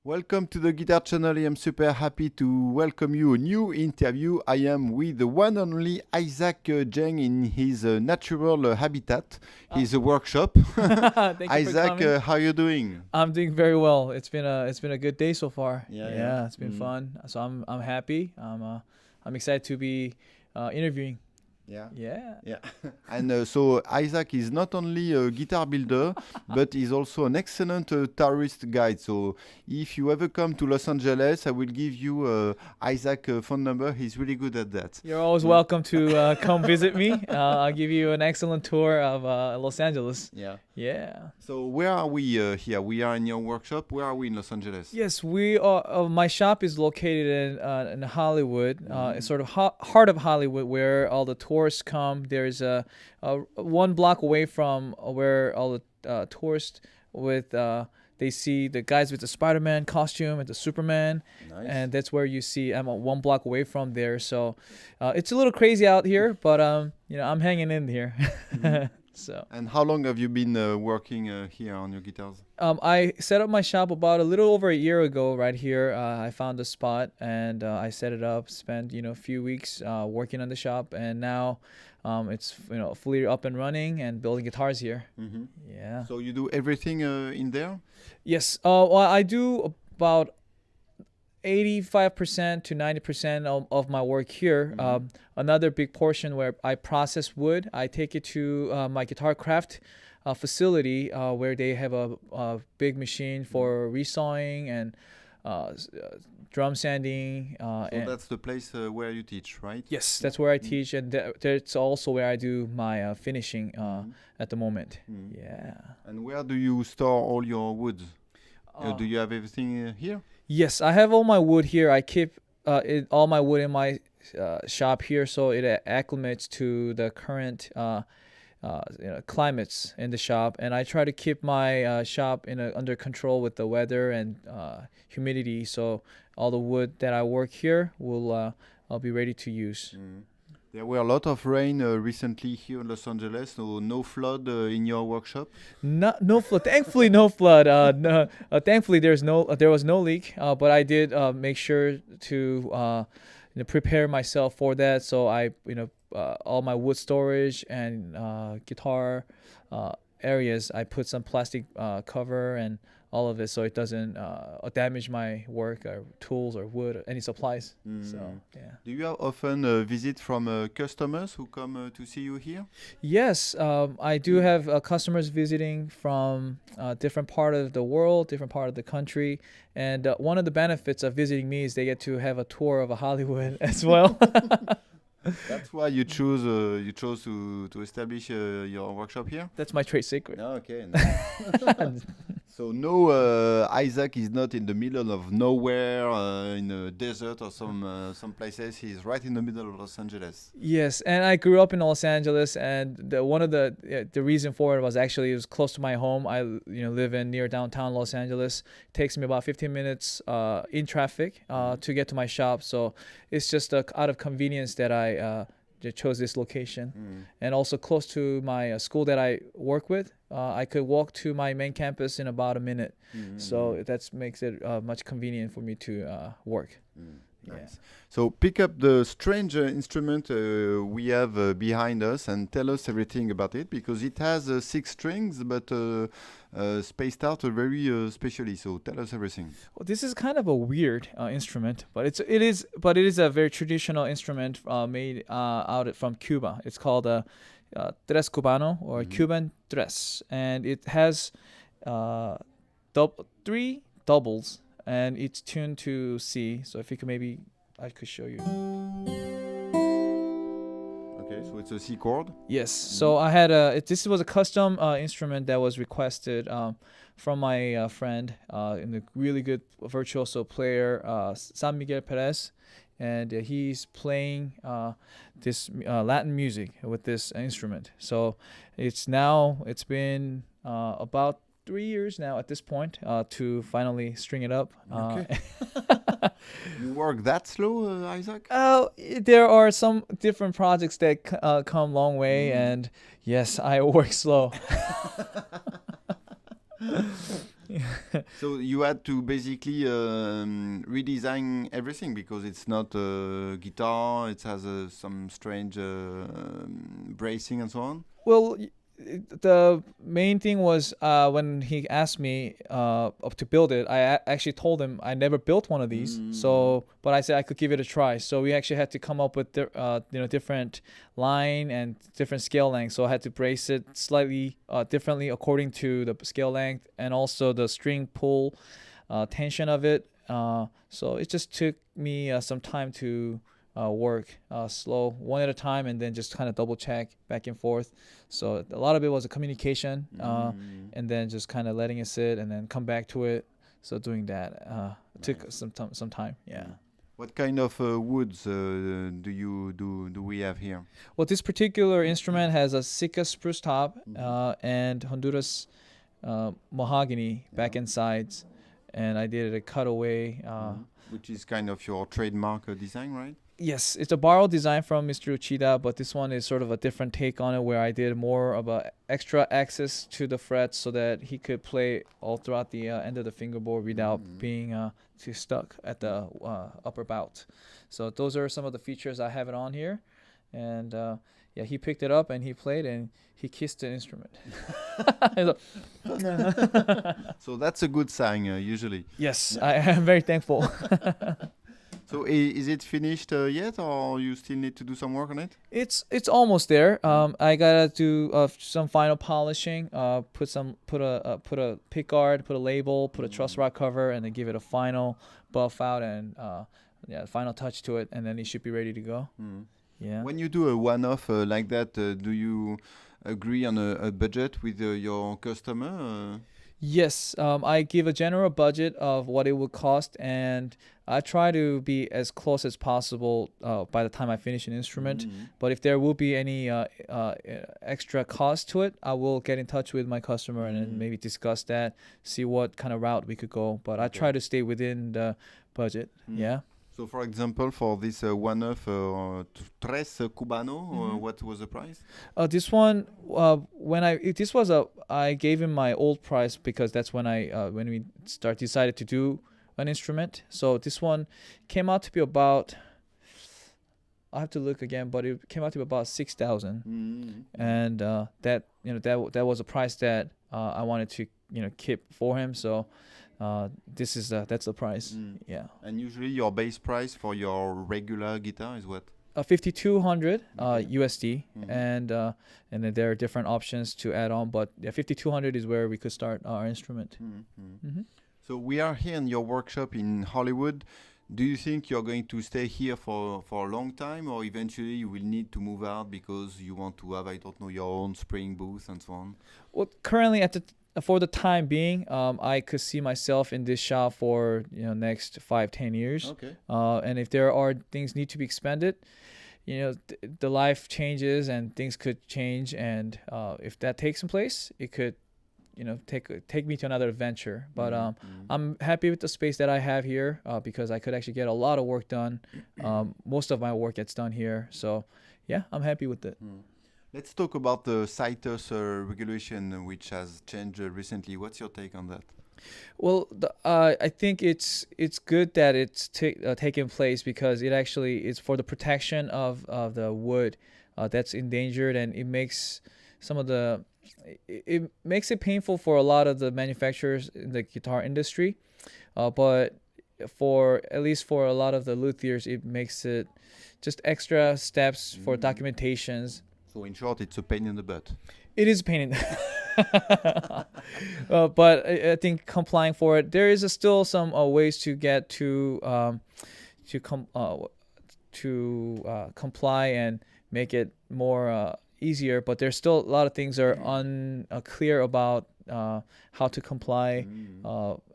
Welcome to the Guitar Channel. I am super happy to welcome you a new interview. I am with the one and only Isaac Jang in his natural habitat, his workshop. Thank you for Isaac, coming. how you doing? I'm doing very well. It's been a good day so far. Yeah. It's been fun. So I'm happy. I'm excited to be interviewing. Yeah. Yeah. Yeah. And so Isaac is not only a guitar builder, but he's also an excellent tourist guide. So if you ever come to Los Angeles, I will give you Isaac phone number. He's really good at that. You're always welcome to come visit me. I'll give you an excellent tour of Los Angeles. Yeah. Yeah. So where are we here? We are in your workshop. Where are we in Los Angeles? Yes, we are. My shop is located in Hollywood. It's sort of heart of Hollywood, where all the tourists come. There's a 1 block away from where all the tourists with they see the guys with the Spider-Man costume and the Superman, Nice. and that's where you see. I'm 1 block away from there, so it's a little crazy out here, but I'm hanging in here. So. And how long have you been working here on your guitars? I set up my shop about a little over a year ago right here. I found a spot and I set it up, spent a few weeks working on the shop, and now it's fully up and running and building guitars here. Mm-hmm. Yeah. So you do everything in there? Yes. Well, I do about 85% to 90% of my work here. Another big portion where I process wood, I take it to my guitar craft facility where they have a big machine for resawing and drum sanding. So And that's the place where you teach, right? yes, that's where I teach, and that's also where I do my finishing at the moment. Mhm. Yeah. And where do you store all your woods? Uh, Do you have everything here? Yes, I have all my wood here. I keep all my wood in my shop here, so it acclimates to the current climates in the shop, and I try to keep my shop under control with the weather and humidity. So all the wood that I work here I'll be ready to use. There were a lot of rain recently here in Los Angeles, so no flood in your workshop. No flood. Thankfully, no flood. No, thankfully, there was no leak. But I did make sure to prepare myself for that. So I all my wood storage and guitar areas, I put some plastic cover and all of it, so it doesn't damage my work or tools or wood or any supplies. So yeah. Do you have often visit from customers who come to see you here? Yes, I do have customers visiting from different part of the world, different part of the country, and one of the benefits of visiting me is they get to have a tour of a Hollywood as well. That's why you chose to establish your workshop here. That's my trade secret. Okay. So no, Isaac is not in the middle of nowhere in a desert or some places. He's right in the middle of Los Angeles. Yes, and I grew up in Los Angeles, and one of the reason for it was actually it was close to my home. I live in near downtown Los Angeles. It takes me about 15 minutes in traffic to get to my shop. So it's just out of convenience that I chose this location, and also close to my school that I work with. I could walk to my main campus in about a minute, so that makes it much convenient for me to work. Nice. So pick up the strange instrument we have behind us and tell us everything about it, because it has 6 strings but spaced out very specially. So tell us everything. Well, this is kind of a weird instrument, but it is a very traditional instrument made out from Cuba. It's called a tres cubano, or Cuban tres, and it has 3 doubles, and it's tuned to C. So if you could maybe, I could show you. Okay, so it's a C chord. Yes. So I had this was a custom instrument that was requested from my friend, and a really good virtuoso player, San Miguel Perez, and he's playing this Latin music with this instrument. So it's been about 3 years now at this point to finally string it up. Okay. You work that slow, Isaac? There are some different projects that come long way, and yes, I work slow. So you had to basically redesign everything because it's not a guitar. It has some strange bracing and so on. Well, the main thing was when he asked me to build it, actually told him I never built one of these. So, but I said I could give it a try. So we actually had to come up with different line and different scale length. So I had to brace it slightly differently according to the scale length and also the string pull tension of it. So it just took me some time to work slow one at a time and then just kind of double check back and forth. So a lot of it was a communication and then just kind of letting it sit and then come back to it. So doing that took some time. Yeah. What kind of woods do we have here? Well, this particular instrument has a Sitka spruce top and Honduras mahogany back and sides, and I did a cutaway. Which is kind of your trademark design, right? Yes, it's a borrowed design from Mr. Uchida, but this one is sort of a different take on it where I did more of a extra access to the frets so that he could play all throughout the end of the fingerboard without being too stuck at the upper bout. So those are some of the features I have it on here. And yeah, he picked it up and he played and he kissed the instrument. So that's a good sign usually. Yes, I am very thankful. So is it finished yet, or you still need to do some work on it? It's almost there. I gotta do some final polishing. Put a pick guard, put a label, put a truss rod cover, and then give it a final buff out and final touch to it, and then it should be ready to go. Yeah. When you do a one-off like that, do you agree on a budget with your customer? Yes, I give a general budget of what it would cost, and I try to be as close as possible by the time I finish an instrument. But if there will be any extra cost to it, I will get in touch with my customer and then maybe discuss that, see what kind of route we could go. But I try to stay within the budget. Yeah. So, for example, for this one-off Tres Cubano, what was the price? This one, I gave him my old price because that's when when we decided to do an instrument. So this one came out to be about, I have to look again, but it came out to be about 6,000, and that was a price that I wanted to keep for him. So. That's the price. Yeah. And usually your base price for your regular guitar is what? 5,200 USD, and then there are different options to add on, but 5,200 is where we could start our instrument. So we are here in your workshop in Hollywood. Do you think you're going to stay here for a long time, or eventually you will need to move out because you want to have, I don't know, your own spring booth and so on? Well, currently for the time being, I could see myself in this shop for next 5-10 years. Okay. And if there are things need to be expanded, the life changes and things could change, and if that takes some place, it could take me to another adventure. But I'm happy with the space that I have here because I could actually get a lot of work done. Most of my work gets done here, so yeah, I'm happy with it. Let's talk about the CITES regulation, which has changed recently. What's your take on that? Well, I think it's good that it's taken place because it actually is for the protection of the wood that's endangered, and it makes it makes it painful for a lot of the manufacturers in the guitar industry, but at least for a lot of the luthiers, it makes it just extra steps for documentations. So in short, it's a pain in the butt. It is a pain in the but I think complying for it, there is still some ways to get to comply and make it more easier. But there's still a lot of things are unclear about how to comply,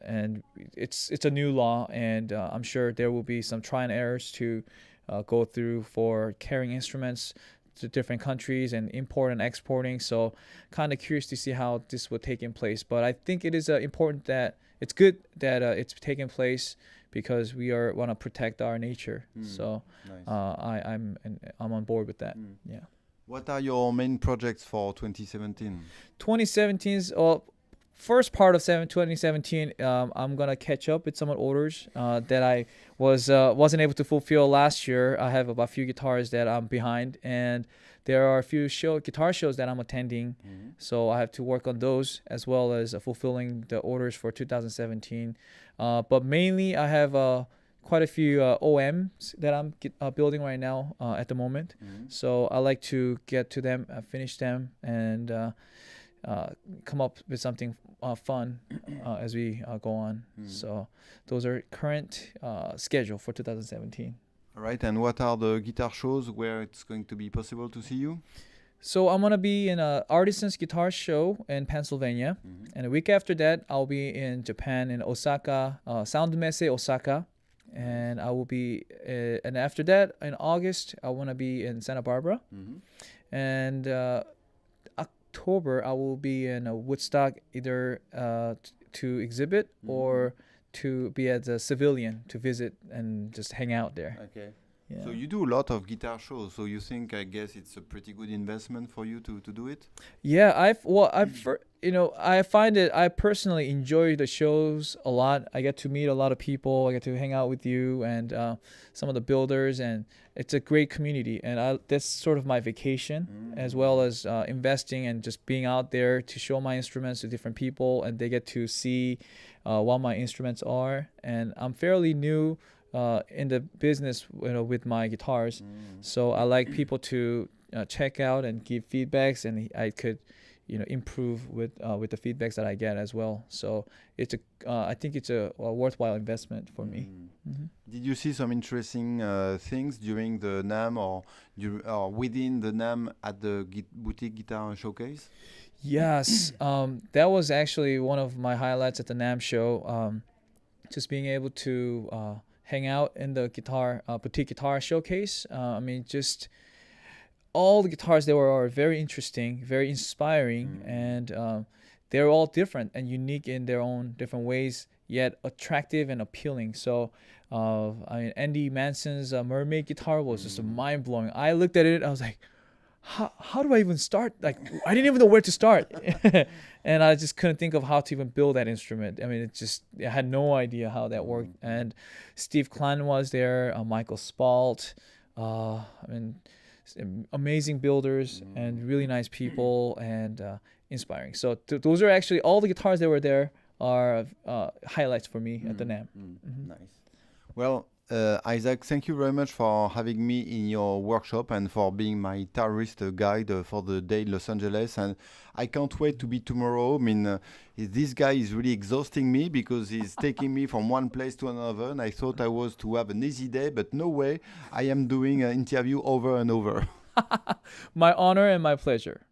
and it's a new law, and I'm sure there will be some try and errors to go through for carrying instruments to different countries and import and exporting. So kind of curious to see how this will take in place. But I think it is important that it's good that it's taking place because we want to protect our nature. So nice. I'm on board with that. Yeah. What are your main projects for 2017? 2017's first part of 2017, I'm gonna catch up with some of the orders that I wasn't able to fulfill last year. I have about a few guitars that I'm behind, and there are a few guitar shows that I'm attending, so I have to work on those as well as fulfilling the orders for 2017. But mainly, I have quite a few OMs that I'm building right now at the moment. So I like to get to them, finish them, and come up with something fun as we go on. So those are current schedule for 2017. All right, and what are the guitar shows where it's going to be possible to see you? So I'm gonna be in a Artisans Guitar Show in Pennsylvania, and a week after that I'll be in Japan in Osaka, Sound Messe Osaka, and I will be. And after that in August I wanna be in Santa Barbara, and October I will be in Woodstock, either to exhibit or to be as a civilian to visit and just hang out there. Okay. Yeah. So you do a lot of guitar shows. So you think, I guess, it's a pretty good investment for you to do it? Yeah, I find it. I personally enjoy the shows a lot. I get to meet a lot of people. I get to hang out with you and some of the builders, and it's a great community. And that's sort of my vacation, as well as investing and just being out there to show my instruments to different people, and they get to see what my instruments are. And I'm fairly new in the business, with my guitars, so I like people to check out and give feedbacks, and I could, improve with the feedbacks that I get as well. So I think it's a worthwhile investment for me. Did you see some interesting things during the NAM or within the NAM at the boutique guitar showcase? Yes, that was actually one of my highlights at the NAM show. Just being able to hang out in the boutique guitar showcase. Just all the guitars there are very interesting, very inspiring, and they're all different and unique in their own different ways, yet attractive and appealing. So, Andy Manson's Mermaid guitar was just mind blowing. I looked at it, I was like, how do I even start? Like, I didn't even know where to start. And I just couldn't think of how to even build that instrument. I had no idea how that worked. And Steve Klein was there, Michael Spalt, amazing builders and really nice people and inspiring. So those are actually all the guitars that were there are highlights for me at the NAM. Nice. Well, Isaac, thank you very much for having me in your workshop and for being my tourist guide for the day in Los Angeles. And I can't wait to be tomorrow. This guy is really exhausting me because he's taking me from one place to another. And I thought I was to have an easy day, but no way. I am doing an interview over and over. My honor and my pleasure.